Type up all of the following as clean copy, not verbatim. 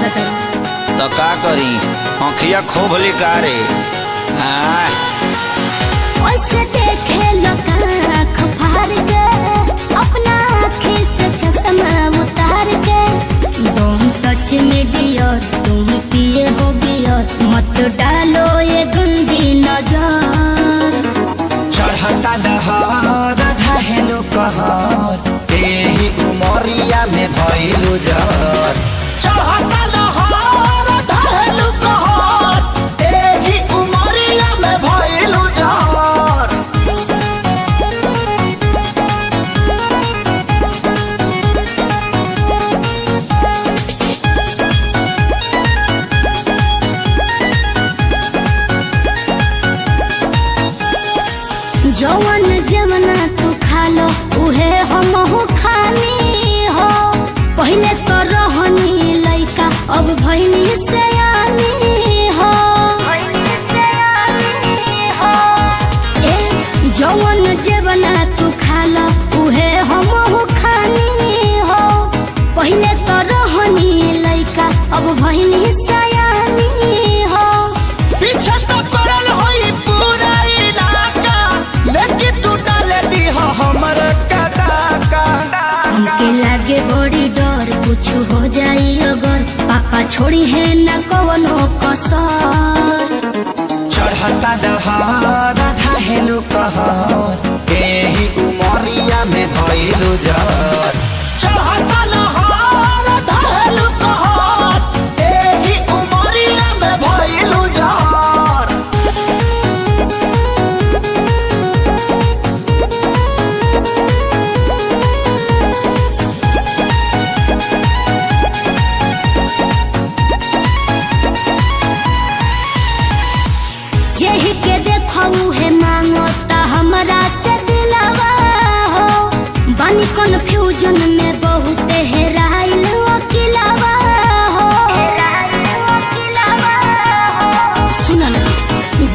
जगत तो का करी आँखिया खूब लिकारे ओसे देखे लोग आँख फाड़ के अपना आँखी से चश्मा उतार के तुम टच में डियर तुम पिए हो बियर मत डालो ये गंदी नजर चढ़ता दहर ढहेलो कहर तेरी उमरिया में भइलु जर चढ़ता दहर ढहेलो कहर तेरी उमरिया में भइलु जर। जवन जमना तू खा लो उहे हमहू खानी हो पहले तो रहनी लइका अब भइनी सयानी हो ए जवन जमना तू खा लो उहे हमहू खानी हो पहले तो रहनी लइका अब भइनी सयानी हो पीछे तो पड़ल होई पूरा इलाका लेकिन तू डाले दी हो हमर कदाका हमके लागे बड़ी डर कुछ हो जाई अगर पापा छोड़ी है न कवनो कसर चढ़ता दहर ढहेलो कहर एही उमरिया में भइलु जर चढ़ता दहर ढहेलो कहर एही उमरिया में भइलु जर। जेही के देखऊ है मांगता हमरा से दिलवा हो बानी कन्फ्यूजन में बहुत हेराइल अकेलावा हो सुन ना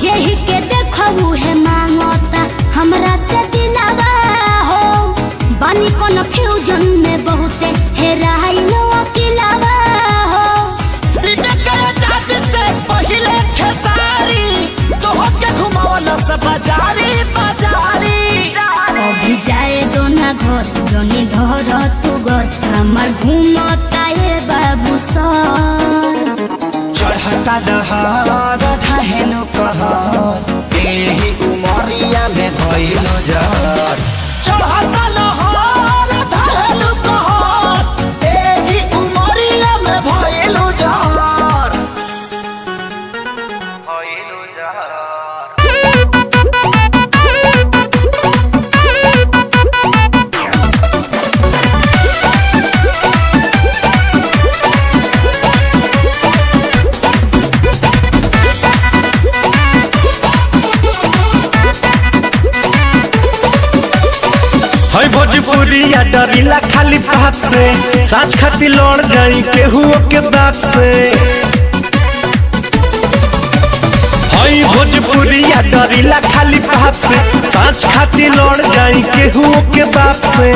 जेही के देखऊ है मांगता हमरा से दिलवा हो बानी कन्फ्यूजन में बहुत हेराइल अकेलावा हो से पहले खेसारी तो होके घुमावला सब बाजारी बाजारी अभी जाए दो ना घर जनी धर तू घर हमार घूमता ये बाबू सर चढ़ता दहर ढहेलो कहर एही उमरिया में भइलु जर चढ़ता दहर ढहेलो कहर एही उमरिया में भइलु जर भइलु जर। भोजपुरिया डरिला खाली बात से साँच खाती लड़ जाई केहू के बात से हई भोजपुरिया डरिला खाली बात से साँच खाती लड़ जाई केहू के बात से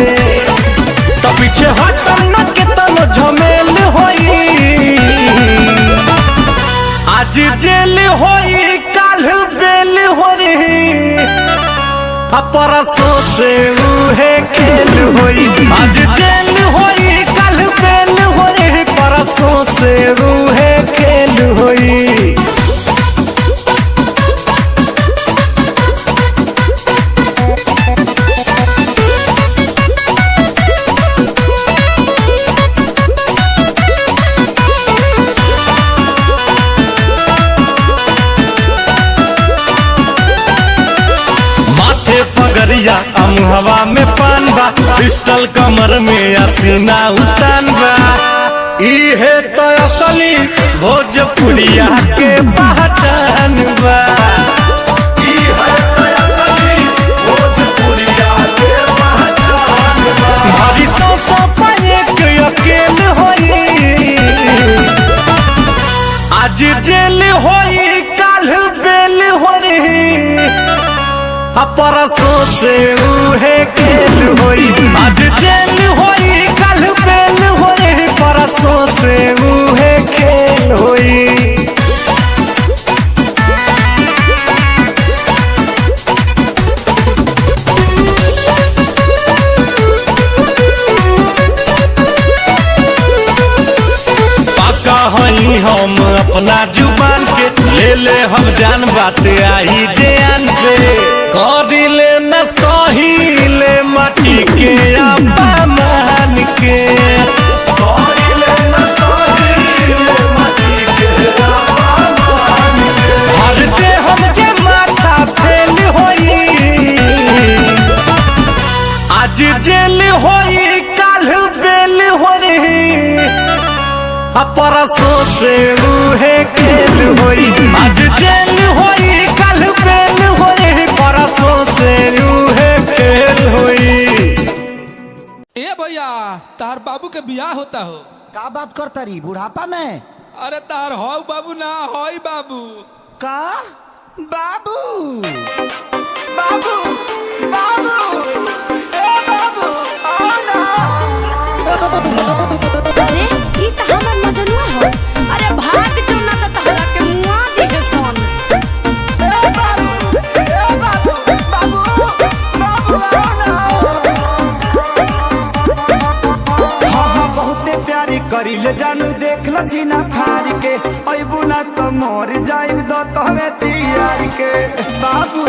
तो पीछे हटम न के तनो झमेल होई आज जेल होई काल बेल होई परसों से उहे खेल होई आज जेल होई कल बेल होई परसों से उहे खेल होई। पगरिया अमुहवा में पान बा पिस्टल कमर में असीना उतान बा इहे तो असली भोजपुरिया के पहचान बा इहे तो असली भोजपुरिया के पहचान बा भारी सौ पाए के अकेल होई आज जेल होई काल बेल होई परसों से उहे खेल होई आज जेल होई कल बेल होई परसों से उहे हम अपना जुबान के, ले ले हम जान बात आई जान पे, करी ले न सही ले माटी के अपमान के, करी ले न सही ले माटी के अपमान के, हर दे हम जे माथा फेल होई, आज जेल होई काल बेल होई, परसों से रूहे खेल होई, आज जेल होई काल बेल होई, परसों से रूहे खेल होई। ए भैया तार बाबू के बियाह होता हो। का बात करता रही बुढ़ापा में? अरे तार हो बाबू ना होई बाबू। का बाबू बाबू बाबू ए बाबू आओ ना। अरे ई त हमर मजनुआ हो। अरे भाग जो ना त तहरा के मुआ दिहे सोन। ए बाबू बाबू बाबू आओ ना। हाँ बहुते प्यारी करी ले जानू देख ल सीना फाड़ के, अबू ना तो मोर जाइब दो तहवे चियार के। बाबू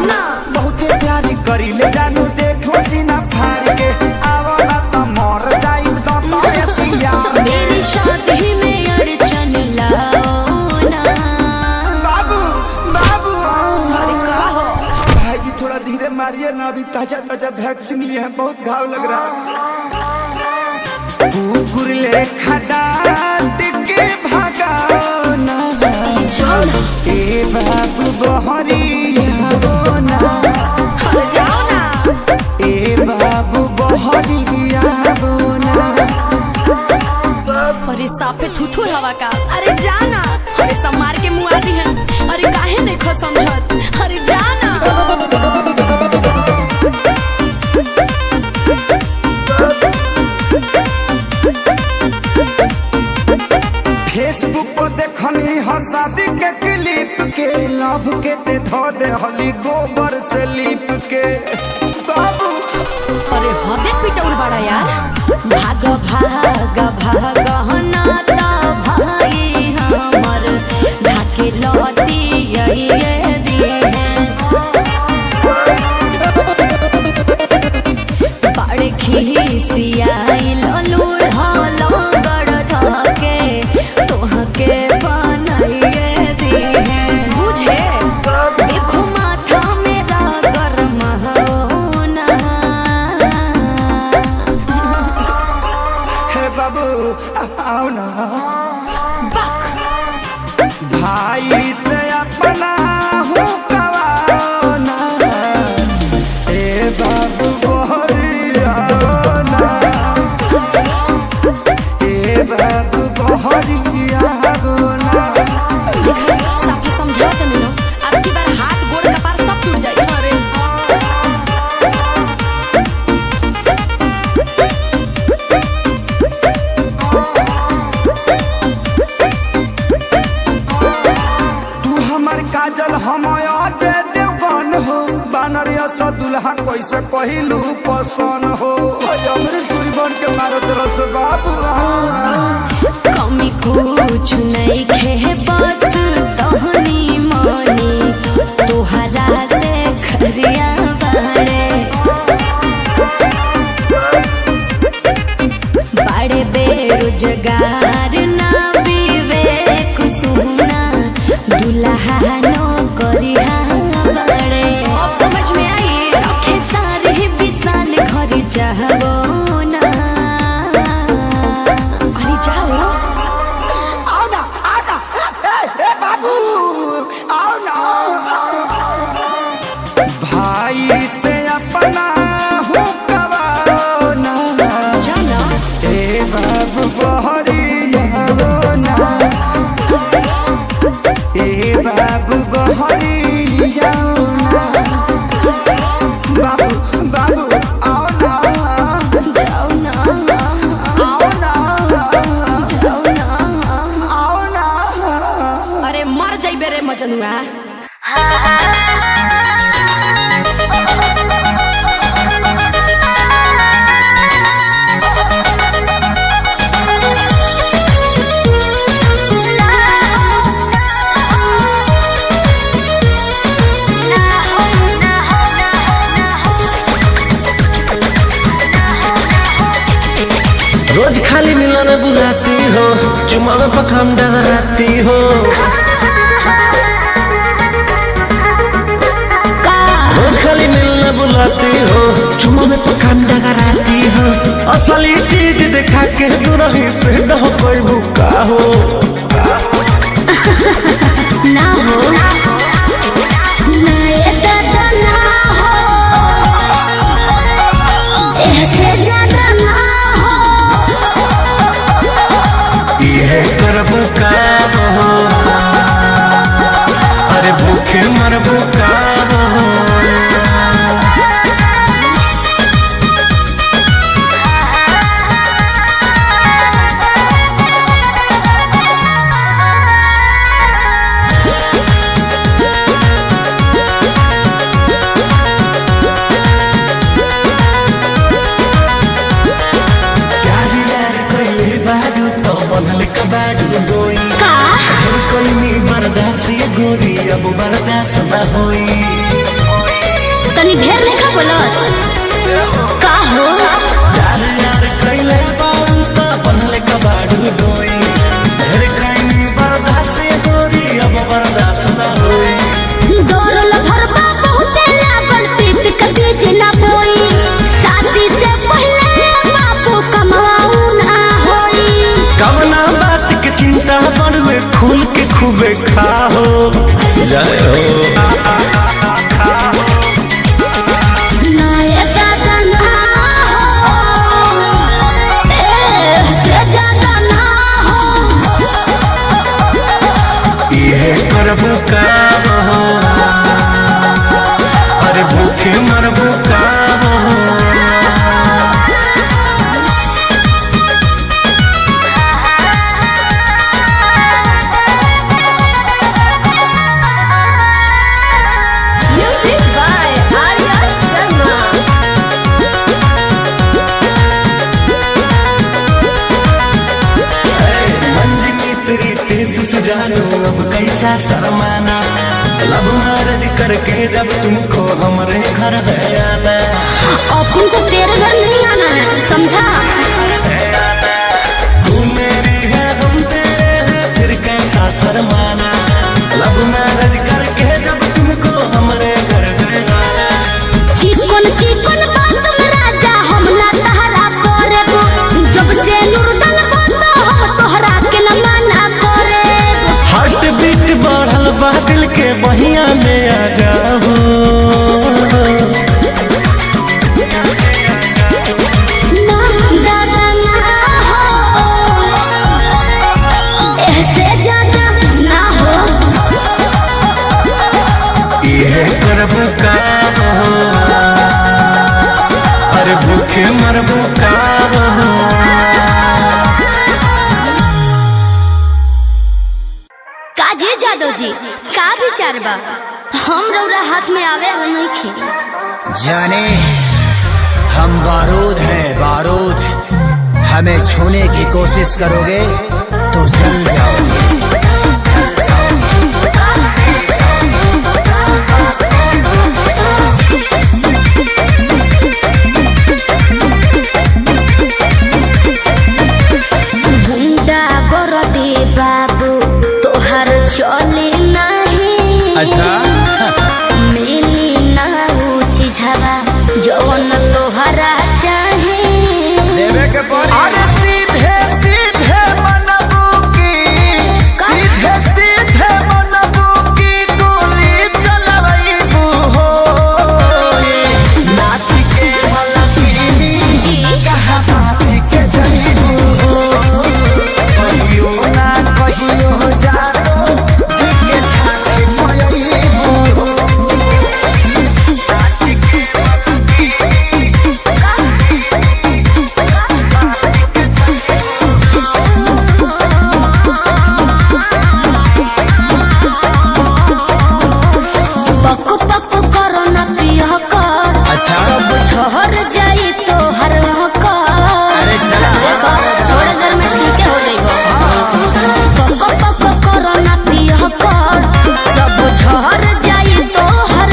ना बहुते प्यारी करी ले जानू देख ल सीना फाड़ के, आवो ना तो मोर जाइब दो तहवे चियार के। मेरी शादी में अड़चन लाओ ना। बाबू बाबू अरे का हो? भाई जी थोड़ा धीरे मारिए ना, अभी ताजा ताजा वैक्सीन लिए हैं, बहुत घाव लग रहा है। कुकुर ले खडाट के भगाओ ना, जाओ ना। ए बाबू बहरिया बोना, अरे जाओ ना। ए बाबू बहरिया बोना। अरे साफे थुथुर हवा का। अरे जाना। अरे सब मार के मुआ दी है। अरे काहे नहीं खो समझत? अरे जाना। फेसबुक पर देखनी ह शादी के क्लिप के, लव के ते धो दे हली गोबर से लिप के। बाबू अरे हदे पिटौल बड़ा यार। भाग भाग भाग ना ता भाई हमर ढाके लौटी ये दिए बड़े खिसियाई ललूर हलो गड़ धके तोहके बनाइए दिए बुझे। देखो माथा मेरा गरम होना। हे बाबू आओ ना, बक भाई से अपना हूँ कवाओ ना, ए बाबू बहरिया बोना, ए बाबू बहरिया बोना। देखा साफे समझाओ तो नहीं हो। अब की बार हाथ गोड़ कपार सब टूट जाएगा। अरे तू हमर काजल हम अजय देवगन हो, बानरिया सा दुल्हा कैसे कहलू पसन हो, अमृत पूरी बन के मारत रस बाबू। कमी कुछ नहीं खे बस तहनी मनी तोहरा से खरिया बड़े बड़े बेरोजगार ना विवेक सुना दुल्हा नो करिया बड़े। अब समझ में आई रखे सारे विशाल घर चाहबो ना। अरे जाओ। आओ ना ए बाबू आओ ना। भाई से अपना हूँ कवाओ ना, जाना। ए बाबू बहरिया बोना, ए बाबू बहरिया बोना। बाबू बाबू आओ ना, जाओ ना। आओ ना, जाओ ना। आओ ना। अरे मर जाइबे रे मजनुआ। खाली मिलने बुलाती हो, चुमा में पखाम डगराती हो। रोज खाली मिलने बुलाती हो, चुमा में पखाम डगराती हो। असली चीज दिखा के दुरही से डह कोई भूखा हो ना हो ना ये दादा ना हो, ऐसे ज्यादा ना हो। ये करबू का हो, अरे भूखे मरबू का हो। गोरी अब बर्दाश्त न होई, तनी ढेर लेखा बोलत का हो। यार यार कइले बाऊ त बनले कबाड़ू डोई, ढेर कइनी बर्दाश्त गोरी अब बर्दाश्त न होई। दौड़ल भरबा बहुते लागल, पीत के बीच ना बोई। शादी से पहले बापू कमाऊ ना होई। कवना बात के चिंता बड़ुए खुल के खूबे खाओ जय हो। ना ये दादा ना हो, ऐसे ज्यादा ना हो। ये करबू का हो, अरे भूखे मरबू का हो। जानो अब कैसा शर्माना, लब मैरिज करके जब तुमको हमारे घर है आना। अपन को तेरे घर नहीं आना है, समझा। तू मेरी है हम तेरे हैं, फिर कैसा शर्माना। लब मैरिज करके जब तुमको हमारे घर है आना। चिकन चिकन बात में राजा हम ना तहरा करबो, जब से नूर डलबो तो हम तोहरा के न माना करे। हार्ट बीट बढ़ल बा दिल के बहिया में आ जाओ। ना दादा ना हो, ऐसे ज्यादा ना हो। ये करबू का हो, अरे भूखे मरबू का हो। काजी जादव जी का विचार बा, हम रौरा हाथ में आवे वाला नहीं खे। जाने हम बारूद हैं बारूद, हमें छूने की कोशिश करोगे तो जल जाओगे। गुंडा गोरदी बाबू तोहर चले नहीं, अच्छा मिली ना ऊंची झवा जवन तोहरा चाहे। देवे के पड़ी। अरे सीधे सीधे मनबू की, सीधे सीधे मनबू की गोली चलबू हो। नाच के हलकीनी जी कहा नाच के जईबू हो। कहियो ना कहियो जानो जिके छाछी मयईबू हो। नाच के पक पक करो ना पिया कर, अच्छा। सब झहर जाई तो हर कर। अरे चला। देखो थोड़े देर में ठीक हो जाइबो। पक पक करो ना पिया कर, सब झहर जाई तो हर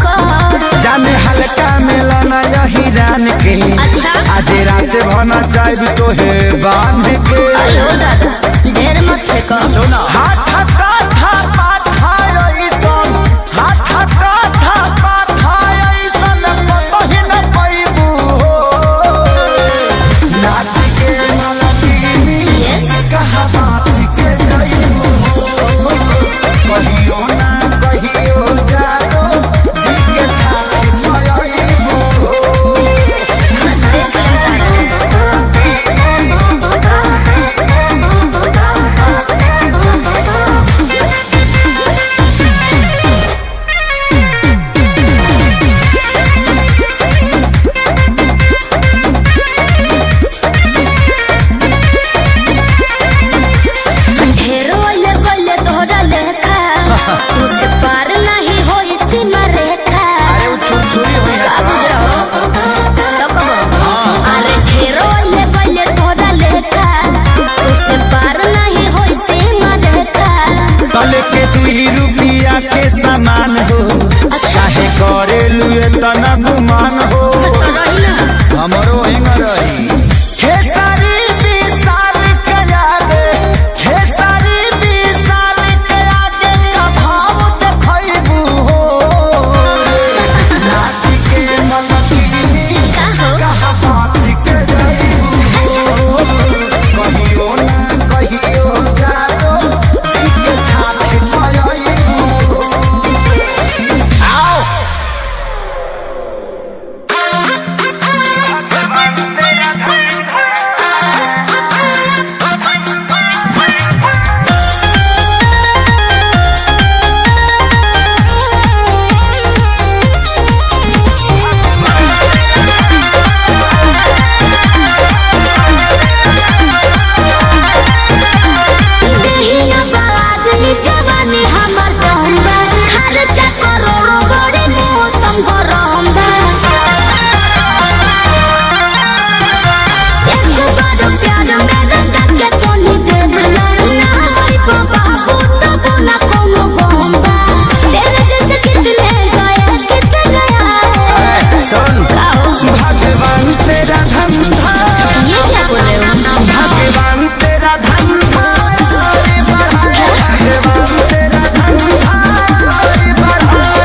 कर। जाने हल्का मिलना यही रान के, अच्छा। आज रात भना चाहब तो है बांध के। अयो दादा ढेर मत फेंको। सुना हाथ काथा पाथा ऐसन हाथ काथा पाथा ऐसन कतही न पैबू हो। नाच के मलकिनी यस कहा बाच के जाइबू हो। कहियो ना कहियो जानो जी के छाछ मयाइबू हो। देख लेम ढेर ओले बोले तोहरा लेखा तुझसे पार नहीं होई सीमा रेखा। अरे वो छुरछुरी हुई है बाबू जाओ तो कहो अरे ढेर ओले बोले तोहरा लेखा तुझसे पार नहीं होई सीमा रेखा। तले के 2 रुपया के सामान हो चाहे करे लुए तना गुमान हो। तो रही ना हमरो हिंग रही खेसारी विशाल के आगे खेसारी विशाल के आगे का भाव देखैबू हो। नाच के मलकिनी का हो कहा बाच के जाइबू हो। कहियो ना कहियो जानो जी के छाछ मयाइबू हो। आओ देहिया बाग जवानी हमर दम्बा खर्चा करोड़ों बड़ी मौसम गरम बा। एक बार प्यार मेरा के तोनी देख लो ना होई बाबू तब ना कोनो बम्बा। तेरे जैसे कितने गए कितने आए। सुन आओ भगवान तेरा धंधा ये क्या बोल रहे हो। भगवान तेरा धंधा आगे बढ़ाए। भगवान तेरा धंधा आगे बढ़ाए।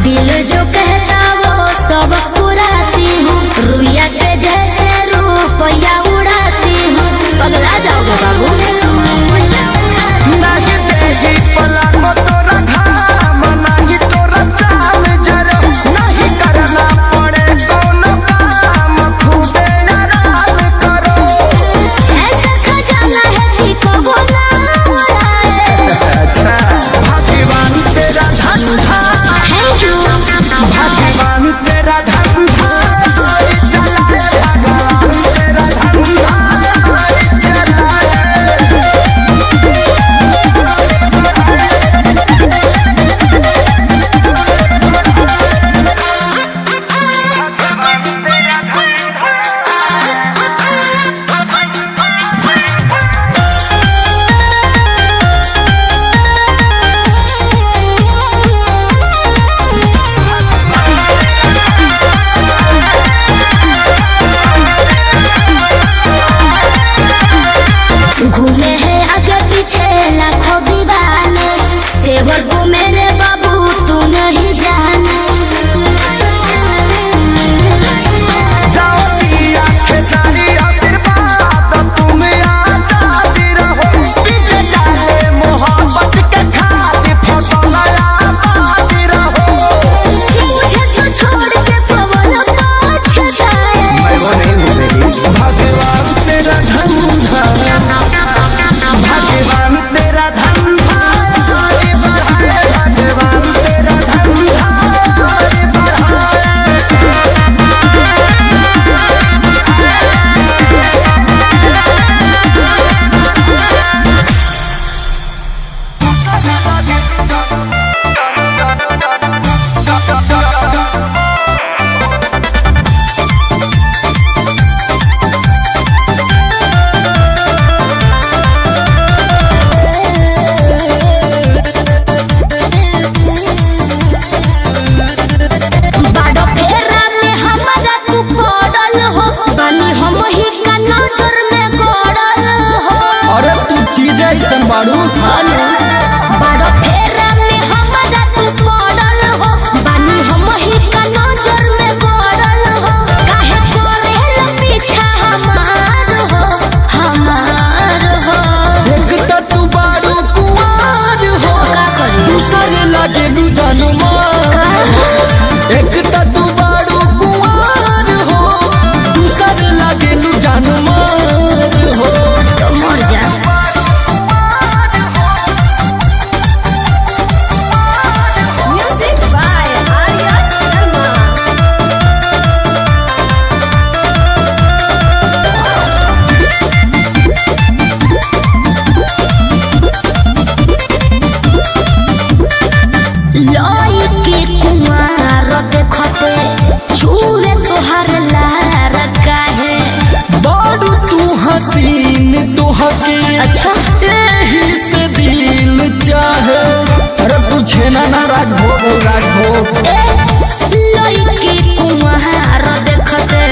दिल जो कहता वो सब पुराती हूँ रुइया के जैसे रुपया उड़ाती हूँ। पगला जाओगे बाबू नाही देही पलंग तोरा घाम नाही तोरा चाल जरो नहीं करना पड़े कौनो काम खूबे आराम करो। ऐसा खजाना है कि कबो ना उड़ाए। भगवान तेरा धंधा थैंक यू भगवान राजभोग लइके कुम्हार देखते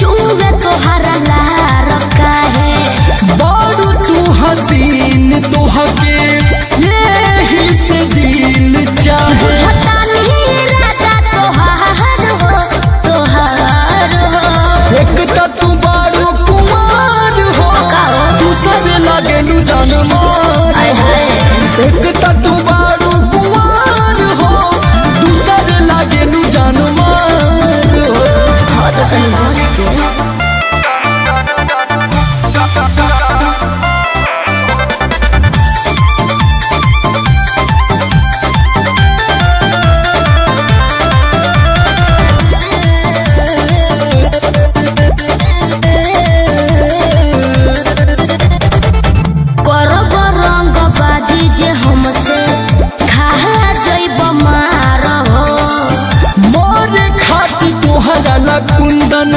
चूहे तोहरा लार काहे बारू तू हसीन तोहके यही से दिल चाहे बुझता नहीं राजा तोहार हो एक तो तू बारू कुमार हो तू सब लागे नु जान मार एक तो तू बारू कुमार हो तू सब लागे नु जान मार हाँ तो तनी बच के करब रंग बाजी जे हमसे खा जइब मार हो मोरे खाती तोहरा ला कुंदन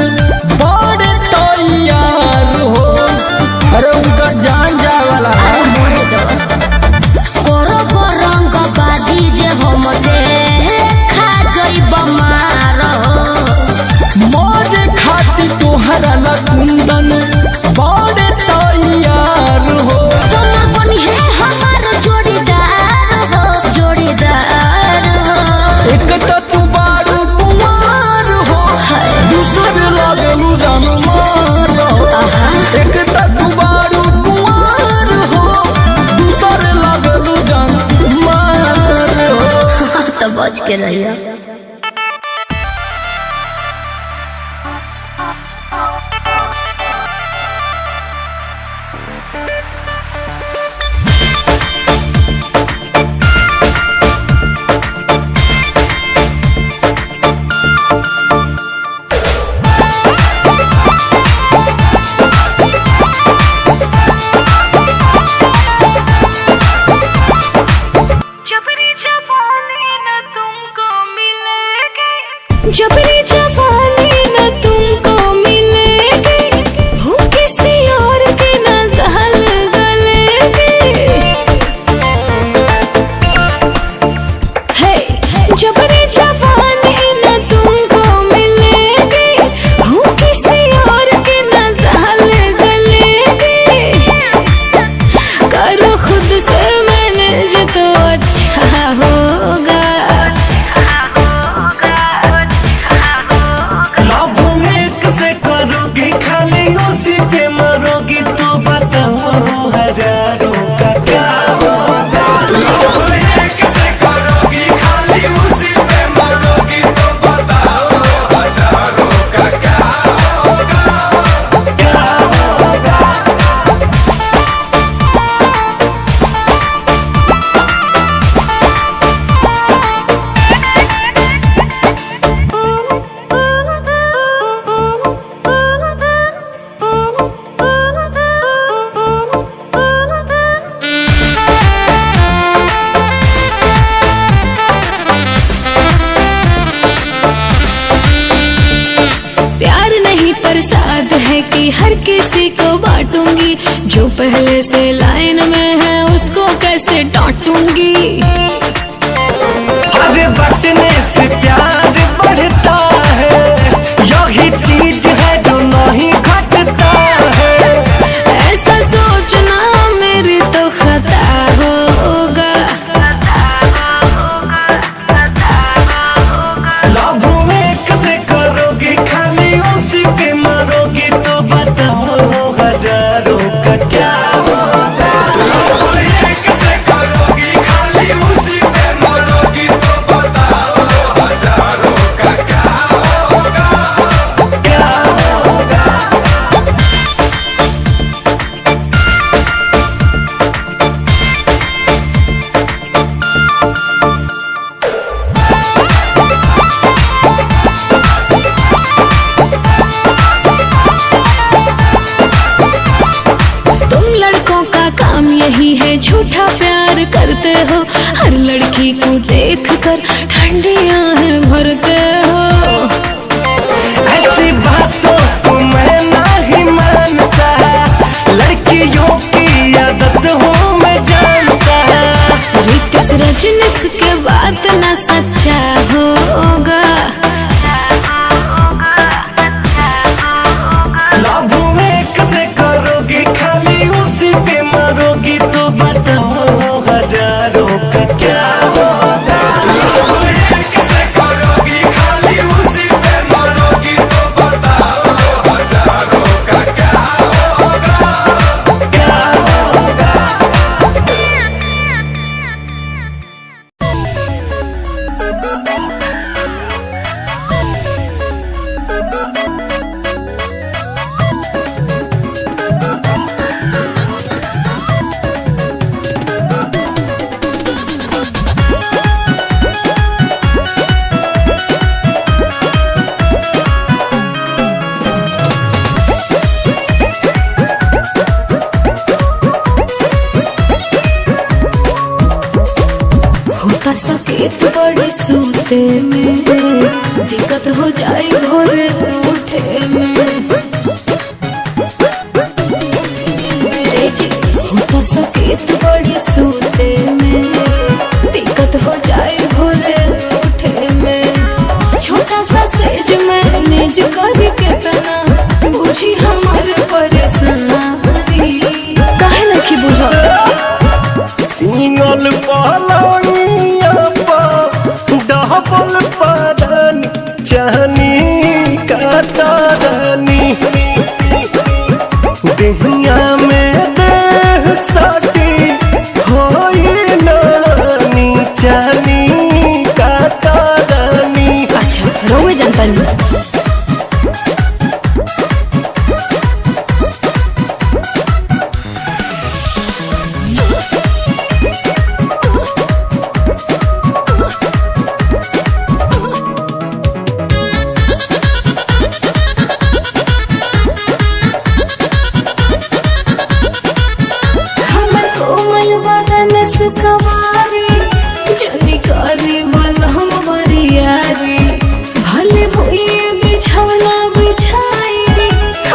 बड़े तैयार हो अरे उनका जान जाए वाला है करब रंग बाजी जे हमसे खा जइब मार हो मोरे खाती तोहरा ला कुंदन बड़े तैयार हो सोना बनी है हमार जोड़ीदार हो एक तो तू बारू कुमार हो दूसरे लागे नु जान मार एक तो तू बारू कुमार हो दूसरे लागे नु जान मार तो बच के रहिए जबरी जवानी न तुमको मिलेगी जबरी जवानी न तुमको मिलेगी हो किसी और के न दहल गलेगी है जबरी जवानी न तुमको मिलेगी हो किसी और के न दहल गलेगी करो खुद से मैनेज तो अच्छा होगा लव में कैसे करोगी खाली उसी पे मरोगी तो बताओ हजारों का क्या होगा लव में कैसे करोगी खाली उसी पे मरोगी तो बताओ हजारों का क्या होगा क्या होगा प्यार नहीं प्रसाद है कि हर किसी को बांटूंगी जो पहले से लाइन में है उसको कैसे डांटूंगी अरे बटने से प्यार बढ़ता है यही चीज है जो नहीं घटता है ऐसा सोचना मेरी तो खता होगा लव में कैसे करोगी खाली उसी पे मरोगी तो बताओ हजारों का क्या होगा लव में कैसे करोगी खाली उसी पे मरोगी तो बताओ हजारों का क्या होगा क्या होगा तुम लड़कों का काम यही है झूठा प्यार करते हो हर लड़की को देख कर ठंडी आहें भरते हो ऐसी बातों को मैं नहीं मानता लड़कियों की आदत हूँ मैं जानता रितेश रजनीश के बात न सच होता सकेत बड़ी सूते में, दिक्कत हो जाए भोरे उठे में। होता सकेत बड़ी सूते में, दिक्कत हो जाए भोरे उठे में। छोटा सा सेज मैनेज करी के तना, बुझी हमारे परेशानी, काहे नहीं बुझा। सिंगल पलंगिया पर डबल पदन चहनी काटनी, देहिया में देह सटी होई नानी चहनी काटनी। अच्छा रोवे जनता नहीं। सुखवारी जनी करी बलहम बरियारी, भले भुइए बिछौना बिछाई,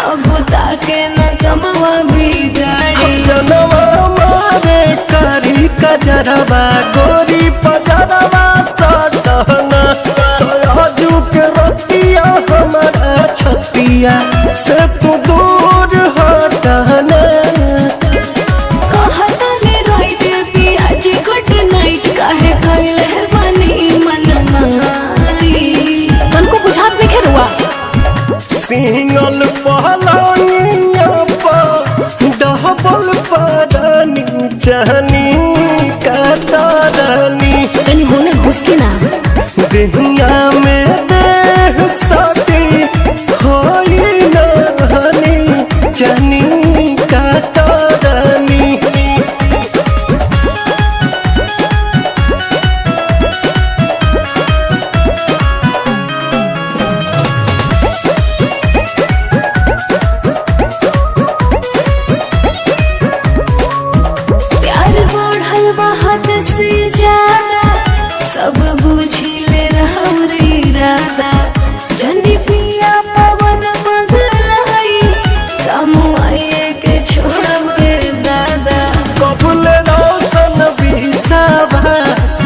अगुता के न कमवा बिगाड़ी। जनवा मारे कारी कजरवा गोरी पजरवा सटना, आजू के रतिया हमारा छतिया से तू दूर हटना। काहे कइले बनी मन मारी, तनको बुझात नहीं खेरुआ। सिंगल पलंगिया पर डबल पदनी चहनी काटनी, तनी होने घुसके ना देहिया में देह सटी होई नानी चहनी काटनी। से ज्यादा सब बुझिले रहौरी राधा, जनी पिया पवन बदलाई, कमुआए के छोड़बे दादा। कबुले रोशन विश्वास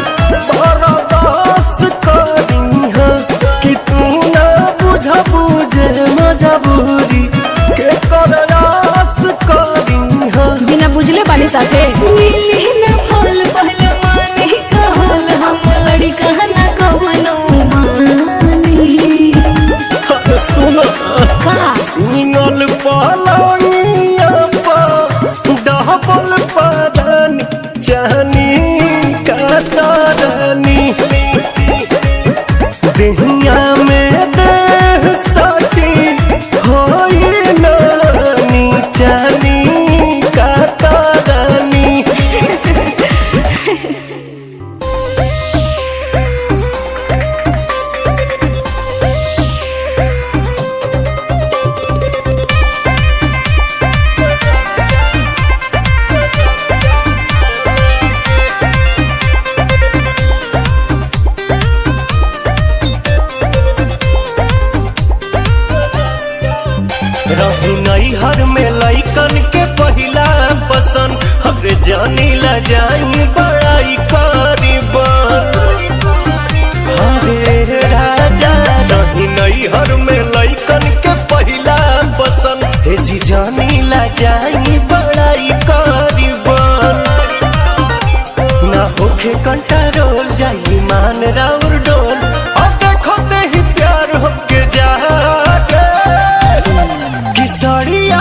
बरदास करीह, कि तू ना बुझे मजबूरी के करदास करीह। बिना बुझले बानी साथे मिली ना फल पहले मानी कहल, हम लड़ी कहना कवनो मानी। सुन सिंगल पलंगिया पर डबल पदनी चहनी काटनी, देहिया में देह सटी होई नानी चहनी काटनी। रहू नैहर में लइकन के पहिला पसंद, हरे जानी ला जाई बड़ाई करीबन। हरे राजा रही नैहर में लइकन के पहिला पसंद, हे जी जानी ला जाई बड़ाई करीबन। ना होखे कंट्रोल जाई मान राउर डोल, और देखो ते ही प्यार होके जागे। किसरिया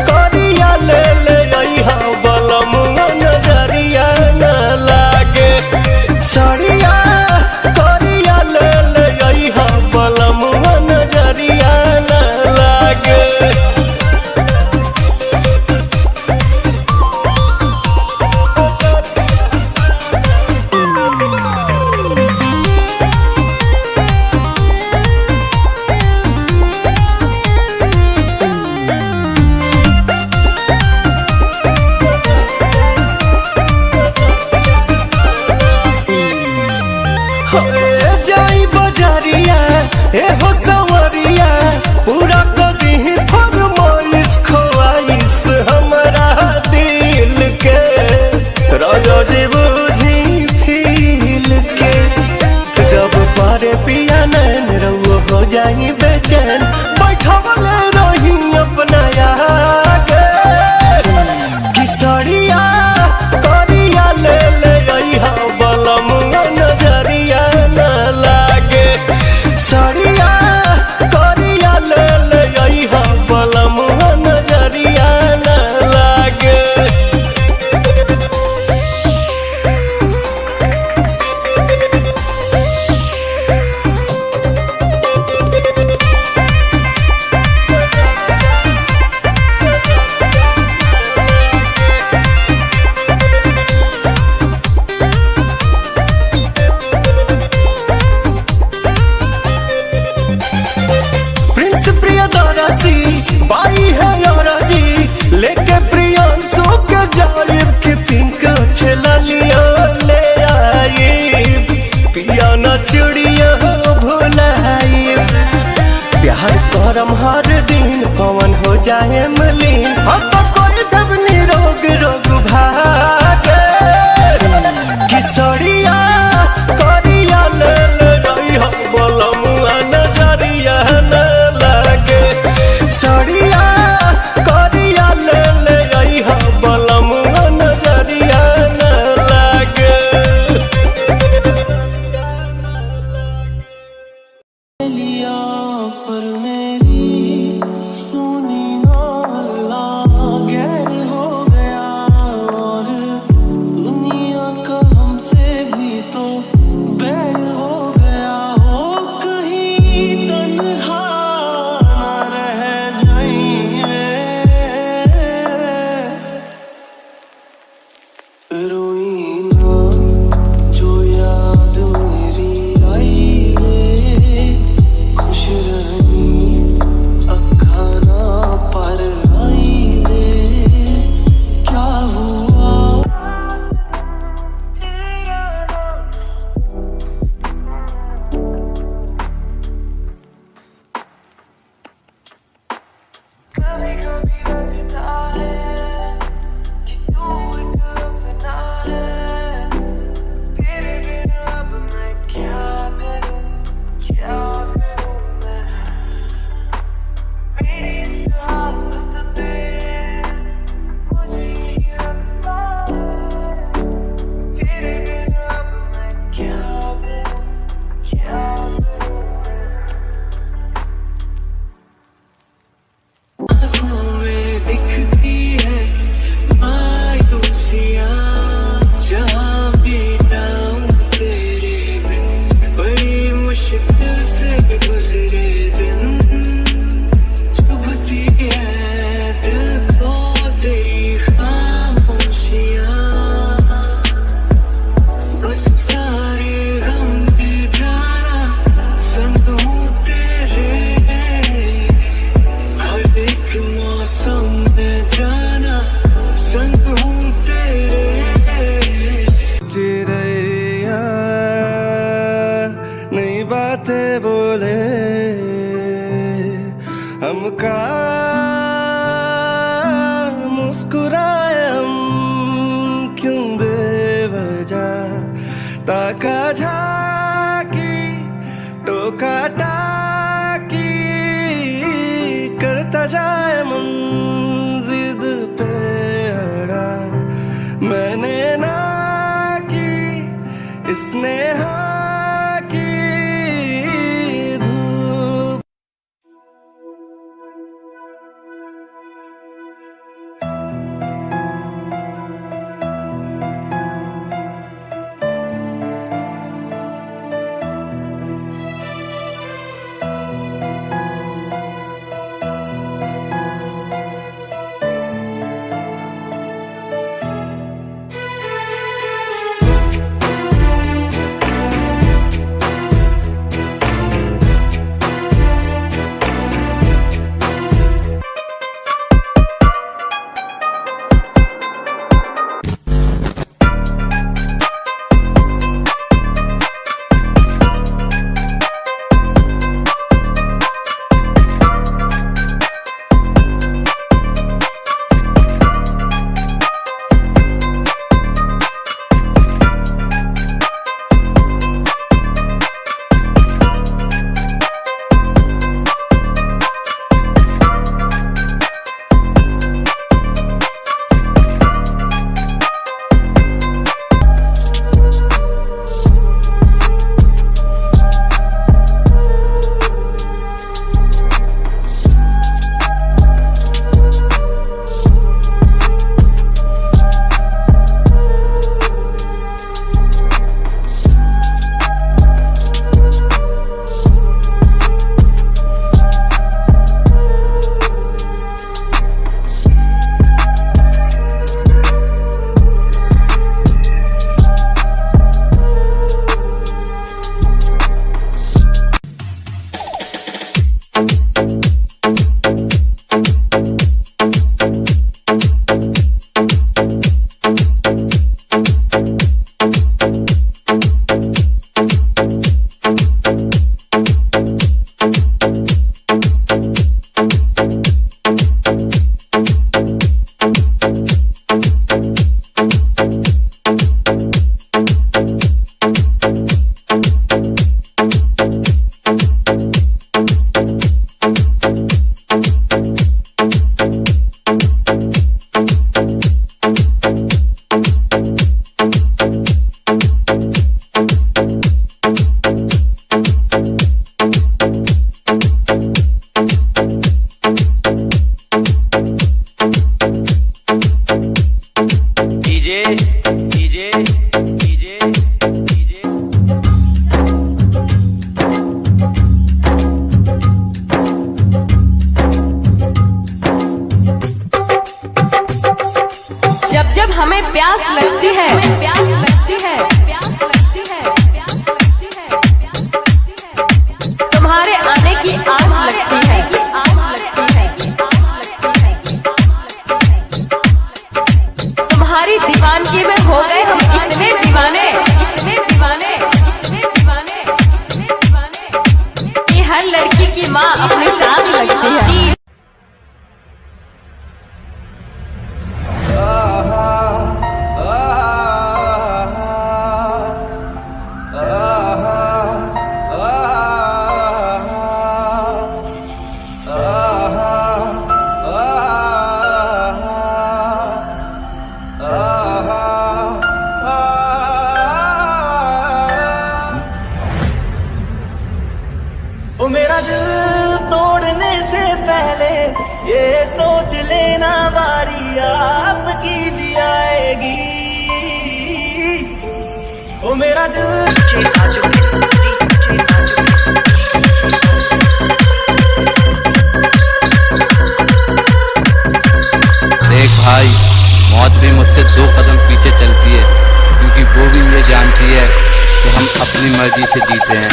करिया ले ले आई हा बलमुआ नजरिया न लागे। नैन रउआ हो जाई बेचैन बैठवले रही अपना आगे किसरिया करिया ले ले अइहा बलमुआ नजरिया न लागे सरिया करिया ले ले अइहा बलमुआ नजरिया न लागे बाई है जी लेके प्रियांशु के जालिब के पिंक ठेला लिया ले आई पिया न चुड़िया भुलाई प्यार करम हर दिन पवन हो जाए मलिन हम तो कोई दबनी रोग रोग भागे किसरिया करिया ले ले रही हो बोलमुआ नजरिया न लागे सरिया करिया ले ले अइहा बलमुआ नजरिया न लागे लिया पर मेरी सुनी ना गैर हो गया और दुनिया का हमसे भी तो बैर हो गया हो कहीं तन्हा हमका मुस्कुराए हम क्यों बेवजह ताका झाकी टोका टाकी करता जाए मन जिद पे अड़ा मैंने ना की इसने हाँ की धूप हमें प्यास लगती है, प्यास लगती है, प्यास लगती है, प्यास लगती है, तुम्हारे आने की आस लगती है, आस लगती है, तुम्हारी दीवानगी में हो गए हम इतने दीवाने, इतने दीवाने, इतने दीवाने, इतने दीवाने कि हर लड़की की माँ अपनी लाज लगती है। ओ मेरा दिल तोड़ने से पहले ये सोच लेना बारी आपकी भी आएगी। ओ मेरा दिल देख भाई, मौत भी मुझसे 2 कदम पीछे चलती है, क्योंकि वो भी ये जानती है कि हम अपनी मर्जी से जीते हैं।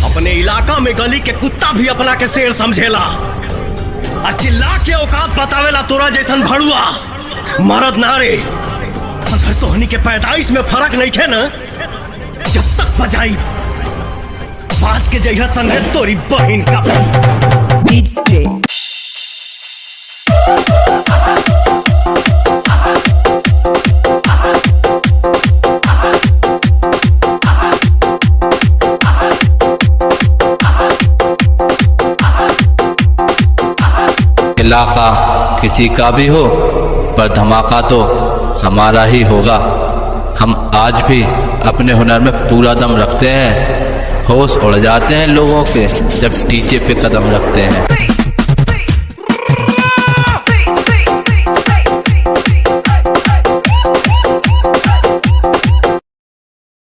अपने इलाका में गली के कुत्ता भी अपना के शेर समझेला, चिल्ला के औकात बतावेला तोरा जैसन भड़ुआ मरद नारे। अगर तोहनी के पैदाइश में फर्क नहीं थे न, जब तक बजाई बात के जगह संगे तोरी बहन का डीजे इलाका किसी का भी हो, पर धमाका तो हमारा ही होगा। हम आज भी अपने हुनर में पूरा दम रखते हैं। होश उड़ जाते हैं लोगों के जब डीजे पे कदम रखते हैं।